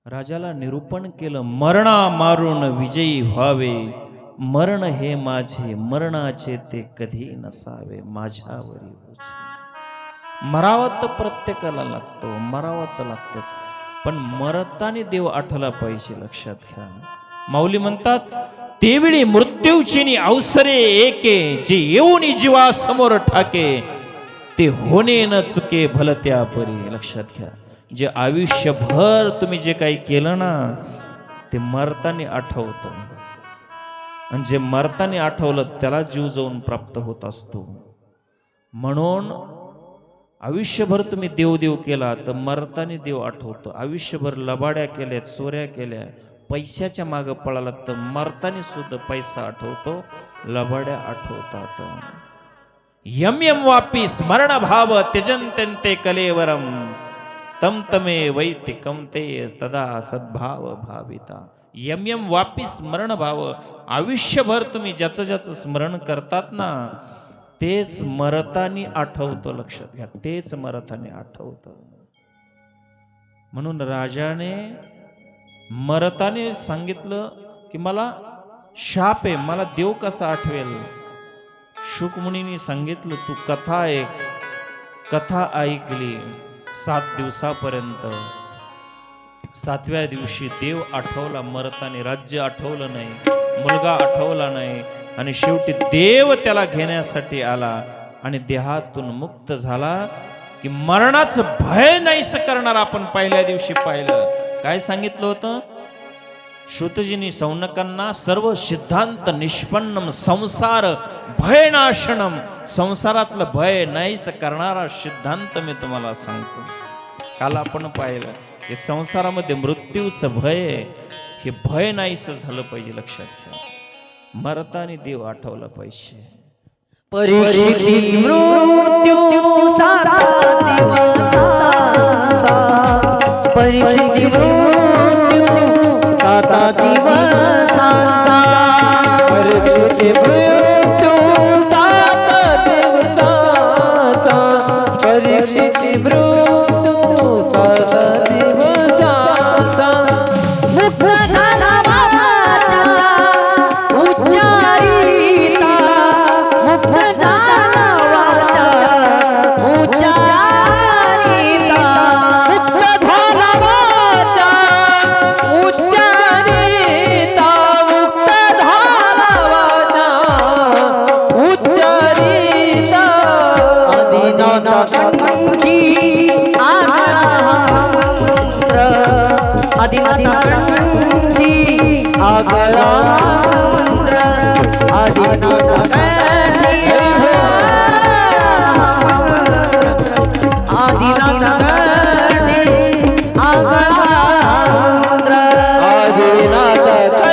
राजाला निरूपण केलं, मरणा मारून विजयी व्हावे, मरण हे माझे, मरणाचे ते कधी नसावे, माझ्यावरी होचे. मरावं तर प्रत्येकाला लागतो, मरावं तर लागतंच, पण मरतानी देव आठवला पाहिजे. लक्षात घ्या. माऊली म्हणतात, तेविळी मृत्यूचिनी अवसरे एके, जे येऊन जीवा समोर ठाके, ते होणे न चुके भलत्या परी. लक्षात घ्या. जे आयुष्यभर तुम्ही जे काही केलं ना, ते मरतानी आठवतं, आणि जे मरतानी आठवलं त्याला जीव जाऊन प्राप्त होत असतो. म्हणून आयुष्यभर तुम्ही देवदेव केला तर मरतानी देव आठवतो. आयुष्यभर लबाड्या केल्या, चोऱ्या केल्या, पैशाच्या मागं पळाला तर मरतानी सुद्धा पैसा आठवतो, लबाड्या आठवतात. यम यम वापी स्मरण भाव त्यजंत्यन्ते कलेवरम, तम तमे वैतिकम ते तदा सद्भाव भाविता. यम यम वापी स्मरण भाव, आयुष्यभर तुम्ही ज्याचं ज्याचं स्मरण करतात ना, तेच मरतानी आठवतं. लक्षात घ्या, तेच मरतानी आठवतं. म्हणून राजाने मरतानी सांगितलं की मला शाप आहे, मला देव कसा आठवेल. शुकमुनींनी सांगितलं, तू कथा ऐक. कथा ऐकली 7 दिवसापर्यंत. 7व्या दिवशी देव आठवला, मरतानी राज्य आठवलं नाही, मुलगा आठवला नाही, आणि शेवटी देव त्याला घेण्यासाठी आला आणि देहातून मुक्त झाला. की मरणाचं भय नाहीस करणार. आपण पहिल्या दिवशी पाहिलं काय सांगितलं होतं. श्रुतजींनी सौनकांना सर्व सिद्धांत निष्पन्नम संसार भयनाशनम, संसारातलं भय नाहीस करणारा सिद्धांत मी तुम्हाला सांगतो. काल आपण पाहिलं की संसारामध्ये मृत्यूचं भय, हे भय नाहीस झालं पाहिजे. लक्षात घ्या. मरतानी देव आठवला पाहिजे. परीक्षिती मृत्यू साता दिवसाचा, परीक्षिती मृत्यू साता दिवसाचा, परीक्षिती मृत्यू सात दिवसाचा, परीक्षिती मृत्यू सात दिवसाचा. मुक्त झाला वाचा उच्चारिता, मुक्त झाला वाचा उच्चारिता, मुक्त झाला वाचा उच्चारिता, मुक्त झाला वाचा उच्चारिता. आदिनाथांची आगळा आदिनाथांची आगळा आदिनाथांची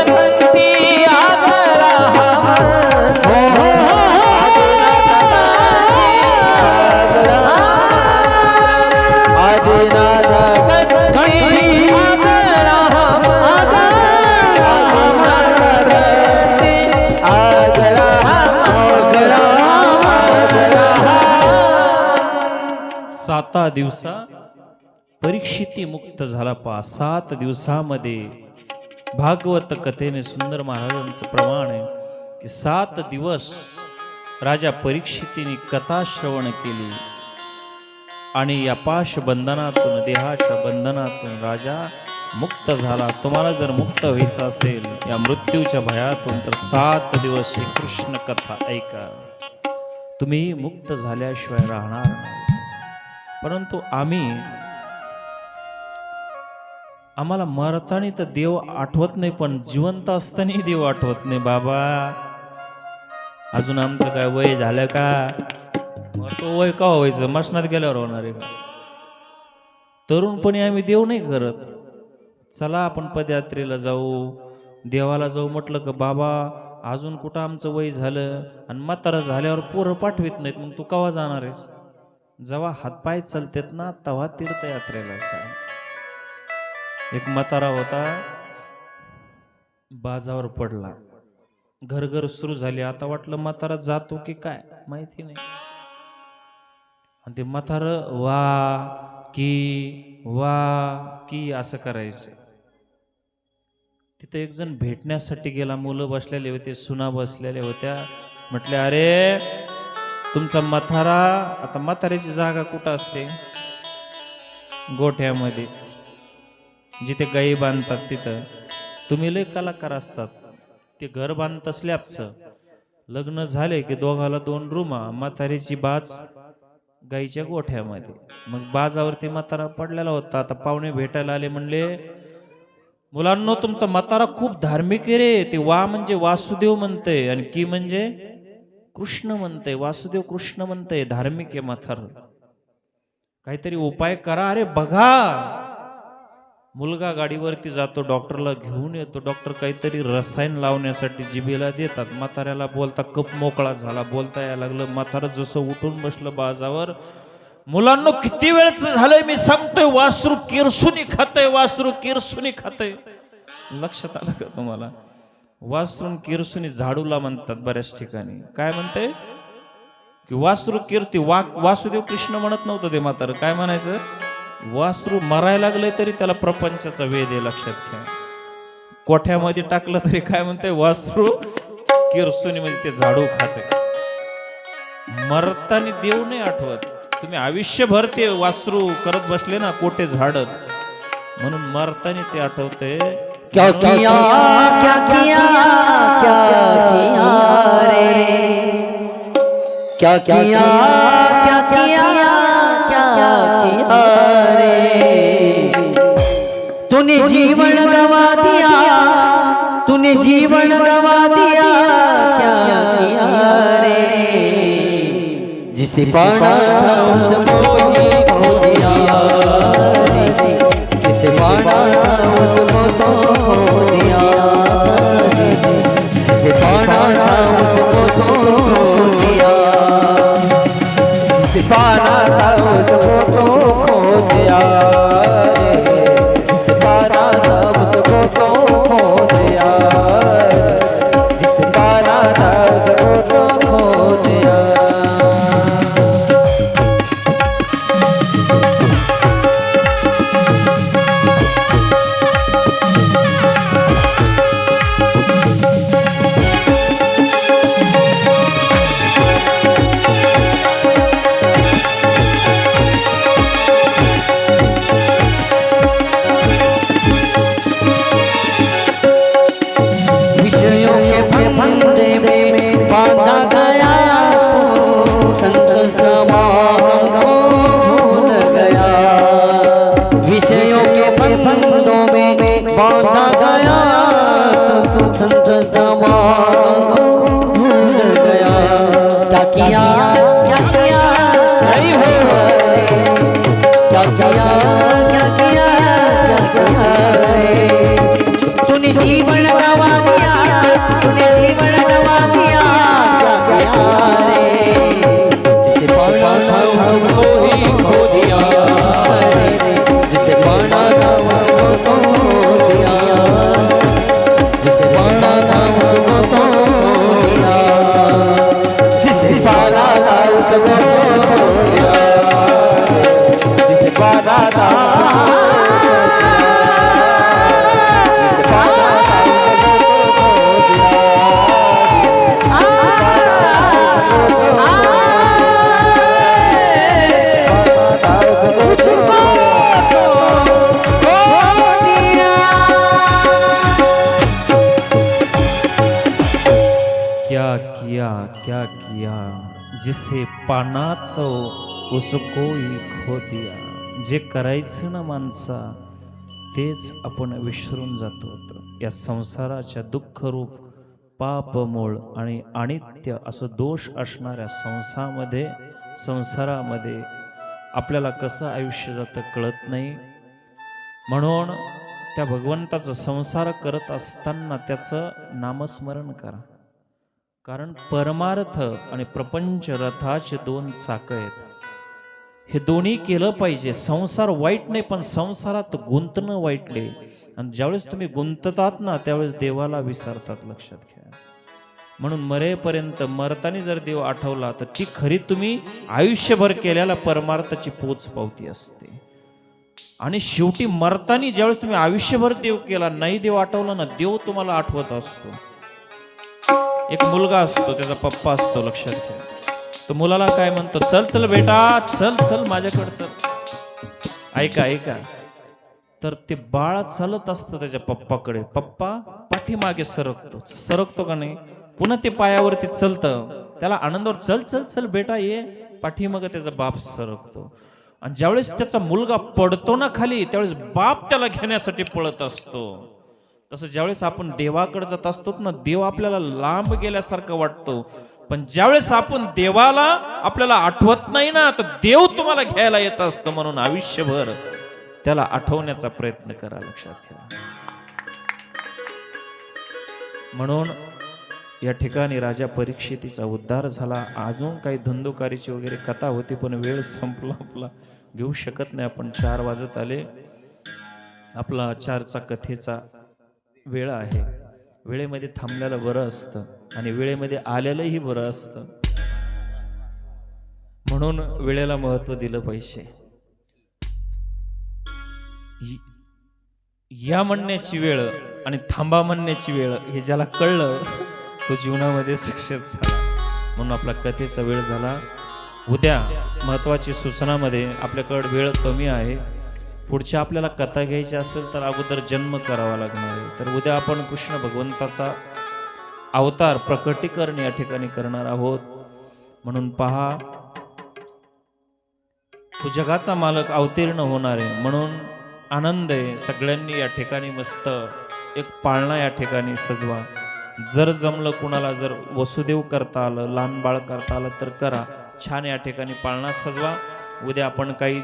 साता दिवसा परीक्षिती मुक्त झाला. 7 दिवसामध्ये भागवत कथेने सुंदर महाराजांचं प्रमाण आहे की 7 दिवस राजा परीक्षितीने कथा श्रवण केली आणि या पाश बंधनातून, देहाच्या बंधनातून राजा मुक्त झाला. तुम्हाला जर मुक्त व्हायचं असेल या मृत्यूच्या भयातून तर 7 दिवस ही कृष्ण कथा ऐका. तुम्ही मुक्त झाल्याशिवाय राहणार नाही. परंतु आम्हाला मरताना तर देव आठवत नाही, पण जिवंत असतानाही देव आठवत नाही बाबा. अजून आमचं काय वय झालं का? मग तो वय का व्हायचं? मसनात गेल्यावर होणार आहे का? तरुणपणी आम्ही देव नाही करत. चला आपण पदयात्रेला जाऊ, देवाला जाऊ म्हटलं का बाबा अजून कुठं आमचं वय झालं, आणि म्हातारा झाल्यावर पोरं पाठवित नाहीत. मग तू केव्हा जाणार आहेस? जेव्हा हातपाय चालतात ना तेव्हा तीर्थयात्रेला सांग. एक म्हातारा होता, बाजावर पडला, घरघर सुरू झाली. आता वाटलं म्हातारा जातो की काय माहिती नाही. आणि ते म्हातार वा की असं करायचं. तिथं एक जण भेटण्यासाठी गेला. मुलं बसलेले होते, सुना बसलेल्या होत्या. म्हटले अरे तुमचा म्हातारा, आता म्हाताऱ्याची जागा कुठं असते? गोठ्यामध्ये, जिथे गाई बांधतात तिथं. तुम्ही लय कलाकार असतात. ते घर बांधत स्लॅबचं, लग्न झाले की दोघाला 2 रूमा, म्हातारीची बाज गाईच्या गोठ्यामध्ये. मग बाजावरती म्हातारा पडलेला होता. आता पाहुणे भेटायला आले, म्हणले मुलांनो तुमचा म्हातारा खूप धार्मिक आहे रे. ते वा म्हणजे वासुदेव म्हणतंय, आणि की म्हणजे कृष्ण म्हणतंय. वासुदेव कृष्ण म्हणतंय, धार्मिक आहे म्हातार. काहीतरी उपाय करा. अरे बघा, मुलगा गाडीवरती जातो, डॉक्टरला घेऊन येतो. डॉक्टर काहीतरी रसायन लावण्यासाठी जिभेला देतात. म्हाताऱ्याला बोलता कप मोकळा झाला, बोलता यायला लागलं. म्हातारं जसं उठून बसलं बाजावर. मुलांना किती वेळचं झालंय मी सांगतोय, वासरू किरसुनी खातंय, वासरू किरसुनी खातंय. लक्षात आलं का तुम्हाला? वासरून किरसुनी झाडूला म्हणतात बऱ्याच ठिकाणी. काय म्हणते की वासरू कीर्ती. वासुदेव कृष्ण म्हणत नव्हतं ते म्हातारं. काय म्हणायचं? वासरू मरायला लागलंय तरी त्याला प्रपंचाचा वेध आहे, लक्षात घ्या. कोठ्यामध्ये टाकलं तरी काय म्हणते? वासरू किरसुनी, म्हणजे ते झाडू खाते. मरतानी देव नाही आठवत. तुम्ही आयुष्यभर ते वासरू करत बसले ना, कोठे झाडत, म्हणून मरतानी ते आठवते. क्या किया क्या किया क्या किया रे, क्या किया क्या किया क्या किया रे. तूने जीवन गवा दिया, तूने जीवन गवा दिया, क्या किया रे. जिसे पाना था उसको ही खो दिया रे, जिसे पाना था उसको तो खो दिया रे, जिसे पाना था उसको तो खो दिया, जिसे पाना था उसको तो खो दिया रे, जिसे पाना था उसको तो खो दिया, जिसे पाना था उसको तो खो दिया. तूने जीवन गवा दिया, तूने जीवन गवा दिया, क्या किया रे. जिसे पाना था उसको ही खो दिया रे, जिसे पाना था उसको तो खो दिया, जिसे पाना था उसको तो खो दिया, जिसे पाना था उसको तो खो दिया, जिसे पाना था. क्या किया, जिसे पाना तो उसको ही खो दिया. जे करायचं ना माणसा तेच आपण विसरून जातो. या संसाराच्या दुःखरूप पापमूळ आणि अनित्य असं दोष असणाऱ्या संसारामध्ये आपल्याला कसं आयुष्य जातं कळत नाही. म्हणून त्या भगवंताचा संसार करत असताना त्याचं नामस्मरण करा. कारण परमार्थ आणि प्रपंच रथाचे दोन चाकं आहेत. हे दोन्ही केलं पाहिजे. संसार वाईट नाही, पण संसारात गुंतणं वाईट नाही. आणि ज्यावेळेस तुम्ही गुंततात ना त्यावेळेस देवाला विसरतात, लक्षात घ्या. म्हणून मरेपर्यंत मरतानी जर देव आठवला तर ती खरी तुम्ही आयुष्यभर केलेल्या परमार्थाची पोच पावती असते. आणि शेवटी मरतानी ज्यावेळेस तुम्ही आयुष्यभर देव केला नाही, देव आठवला ना, देव तुम्हाला आठवत असतो. एक मुलगा असतो, त्याचा पप्पा असतो, लक्षात घ्या. तो मुलाला काय म्हणतो, चल चल बेटा, चल चल माझ्याकडे चल. ऐका तर ते बाळ चालत असतं त्याच्या पप्पाकडे. पप्पा पाठीमागे सरकतो का नाही, पुन्हा ते पायावरती चलतं. त्याला आनंदावर चल चल चल बेटा ये, पाठीमागे त्याचा बाप सरकतो. आणि ज्यावेळेस त्याचा मुलगा पडतो ना खाली, त्यावेळेस बाप त्याला घेण्यासाठी पळत असतो. तसं ज्यावेळेस आपण देवाकडे जात असतो ना, देव आपल्याला लांब गेल्यासारखं वाटतो. पण ज्यावेळेस आपण देवाला आपल्याला आठवत नाही ना, तर देव तुम्हाला घ्यायला येत असतं. म्हणून आयुष्यभर त्याला आठवण्याचा प्रयत्न करा, लक्षात घ्या. म्हणून या ठिकाणी राजा परीक्षितीचा उद्धार झाला. अजून काही धुंदुकारीची वगैरे कथा होती, पण वेळ संपला आपला, घेऊ शकत नाही आपण. 4 वाजत आले. आपला 4चा कथेचा वेळ आहे. वेळेमध्ये थांबलेलं बरं असतं आणि वेळेमध्ये आलेलंही बरं असतं. म्हणून वेळेला महत्त्व दिलं पाहिजे. या म्हणण्याची वेळ आणि थांबा म्हणण्याची वेळ हे ज्याला कळलं तो जीवनामध्ये सक्सेस झाला. म्हणून आपला कथेचा वेळ झाला. उद्या महत्त्वाची सूचनामध्ये आपल्याकडे वेळ कमी आहे. पुढच्या आपल्याला कथा घ्यायची असेल तर अगोदर जन्म करावा लागणार आहे. तर उद्या आपण कृष्ण भगवंताचा अवतार प्रकटीकरण या ठिकाणी करणार आहोत. म्हणून पहा, तो जगाचा मालक अवतीर्ण होणार आहे. म्हणून आनंद आहे. सगळ्यांनी या ठिकाणी मस्त एक पाळणा या ठिकाणी सजवा. जर जमलं कुणाला, जर वसुदेव करता आलं, लहान बाळ करता आलं तर करा. छान या ठिकाणी पाळणा सजवा. उद्या आपण काही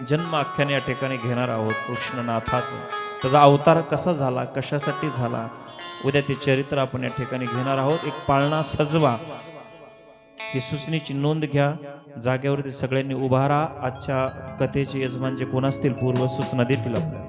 जन्म आख्यान या ठिकाणी घेणार आहोत कृष्णनाथाचं. त्याचा अवतार कसा झाला, कशासाठी झाला, उद्या ते चरित्र आपण या ठिकाणी घेणार आहोत. एक पाळणा सजवा, ही सूचनेची नोंद घ्या. जागेवरती सगळ्यांनी उभा राहा. आजच्या कथेचे यजमान जे कोण असतील पूर्व सूचना देतील आपल्याला.